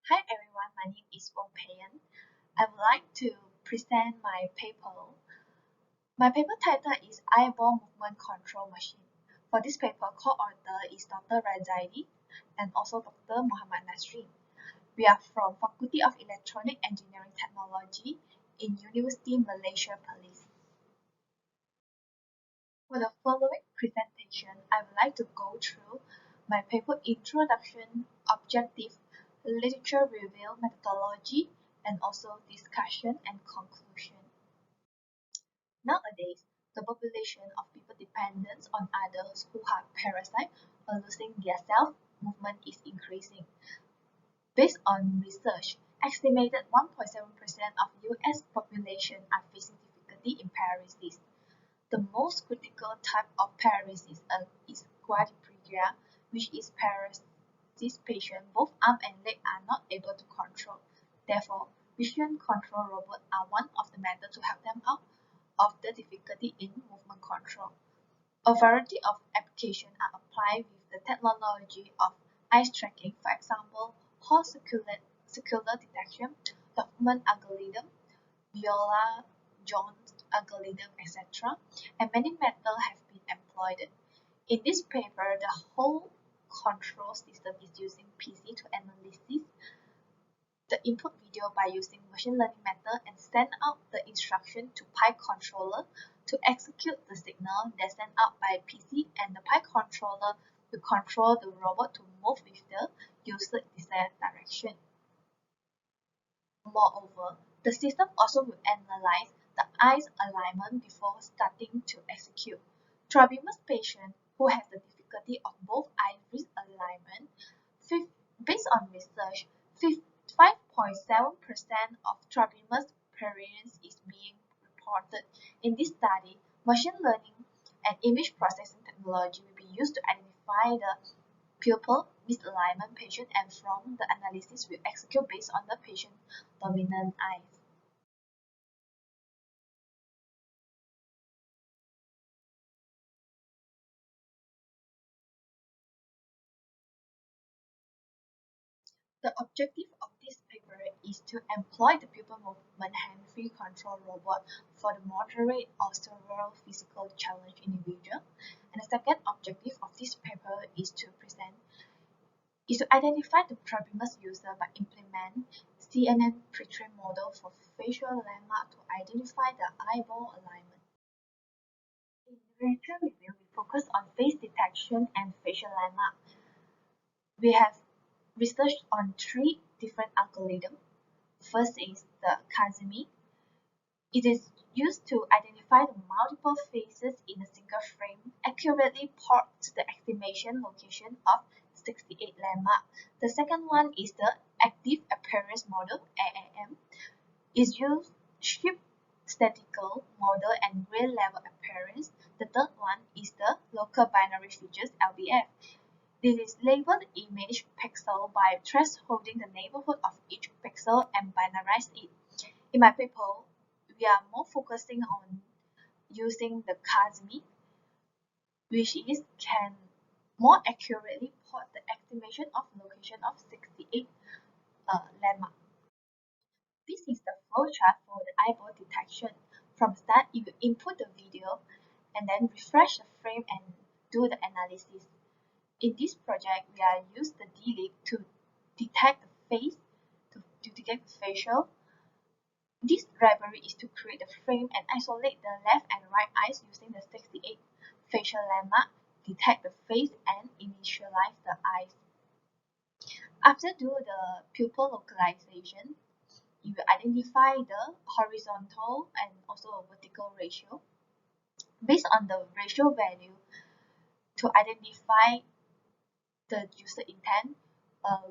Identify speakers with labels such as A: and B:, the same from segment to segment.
A: Hi everyone, my name is Pei Yan. I would like to present my paper. My paper title is Eyeball Movement Control Machine. For this paper, co-author is Dr. Razaidi and also Dr. Muhammad Nasrin. We are from Faculty of Electronic Engineering Technology in University Malaysia, Perlis. For the following presentation, I would like to go through my paper introduction, objective, literature review, methodology, and also discussion and conclusion. Nowadays, the population of people dependent on others who have parasite or losing their self-movement is increasing. Based on research, estimated 1.7% of US population are facing difficulty in paralysis. The most critical type of paralysis is quadriplegia, which is paralysis patient both arm and leg are not able to control. Therefore, vision control robots are one of the methods to help them out of the difficulty in movement control. A variety of applications are applied with the technology of eyes tracking, for example, whole circular detection, document algorithm, Viola-Jones algorithm, etc., and many methods have been employed. In this paper, the whole control system is using PC to analyze the input video by using machine learning method and send out the instruction to Pi controller to execute the signal that's sent out by PC, and the Pi controller will control the robot to move with the user desired direction. Moreover, the system also will analyze the eye's alignment before starting to execute. Trabemus patients who have the difficulty of both eye wrist alignment, based on research, 5.7% of trabemus variance is being reported. In this study, machine learning and image processing technology will be used to identify the pupil misalignment patient, and from the analysis will execute based on the patient's dominant eyes. The objective of this paper is to employ the pupil movement hand-free control robot for the moderate or severe physical challenge individual. And the second objective of this paper is to identify the trabemus user by implement CNN pre-trained model for facial landmark to identify the eyeball alignment. In literature review, we focus on face detection and facial landmark. We have researched on three different algorithms. First is the Kazumi. It is used to identify the multiple faces in a single frame, accurately port to the estimation location of 68 landmarks. The second one is the Active Appearance Model, AAM. Is used shift statistical model and real level appearance. The third one is the Local Binary Features, LBF. This is labeled image pixel by thresholding the neighborhood of each pixel and binarize it. In my paper, we are more focusing on using the Kazumi, which can more accurately plot the estimation of location of 68 landmarks. This is the flowchart for the eyeball detection. From start, you will input the video and then refresh the frame and do the analysis. In this project, we are use the DLIG to detect the face, to detect the facial. This library is to create the frame and isolate the left and right eyes using the 68 facial landmark, detect the face and initialize the eyes. After do the pupil localization, you will identify the horizontal and also a vertical ratio. Based on the ratio value, to identify the user intent,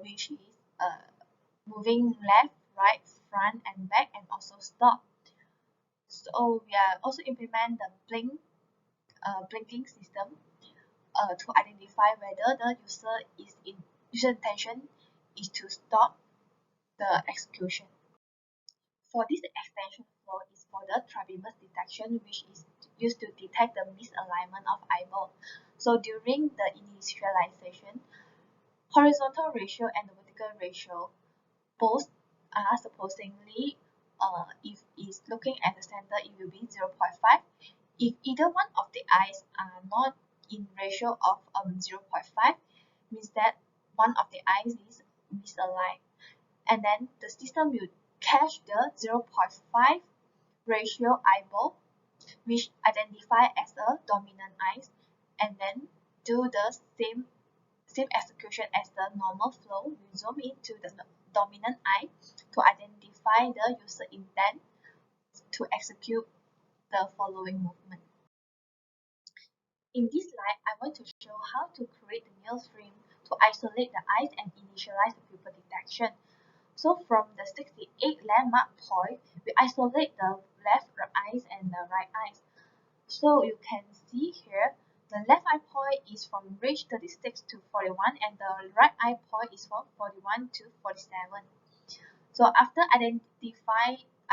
A: which is moving left, right, front, and back, and also stop. So we are also implement the blinking system to identify whether the user intention is to stop the execution. For this extension flow is for the trabemus detection, which is used to detect the misalignment of eyeball. So during the initialization, horizontal ratio and the vertical ratio both are supposedly if it's looking at the center, it will be 0.5. If either one of the eyes are not in ratio of 0.5, means that one of the eyes is misaligned, and then the system will catch the 0.5 ratio eyeball, which identify as a dominant eye, and then do the same execution as the normal flow. You zoom into the dominant eye to identify the user intent to execute the following movement. In this slide, I want to show how to create the nail frame to isolate the eyes and initialize the pupil detection. So from the 68 landmark point, we isolate the left eyes and the right eyes. So you can see here, the left eye point is from range 36 to 41 and the right eye point is from 41 to 47. So after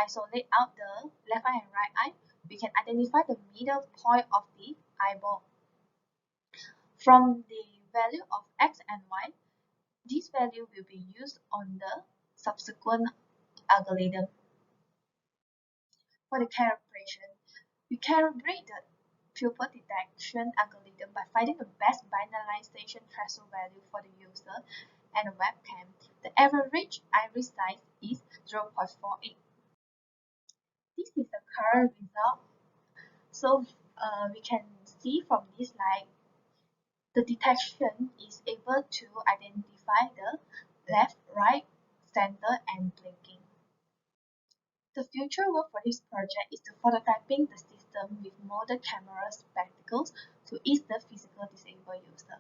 A: isolate out the left eye and right eye, we can identify the middle point of the eyeball. From the value of x and y, this value will be used on the subsequent algorithm. For the calibration, we calibrate the pupil detection algorithm by finding the best binarization threshold value for the user and the webcam. The average iris size is 0.48. This is the current result. So we can see from this slide, the detection is able to identify the left, right, center, and blinking. The future work for this project is to prototyping the system with modern camera spectacles to ease the physical disabled user.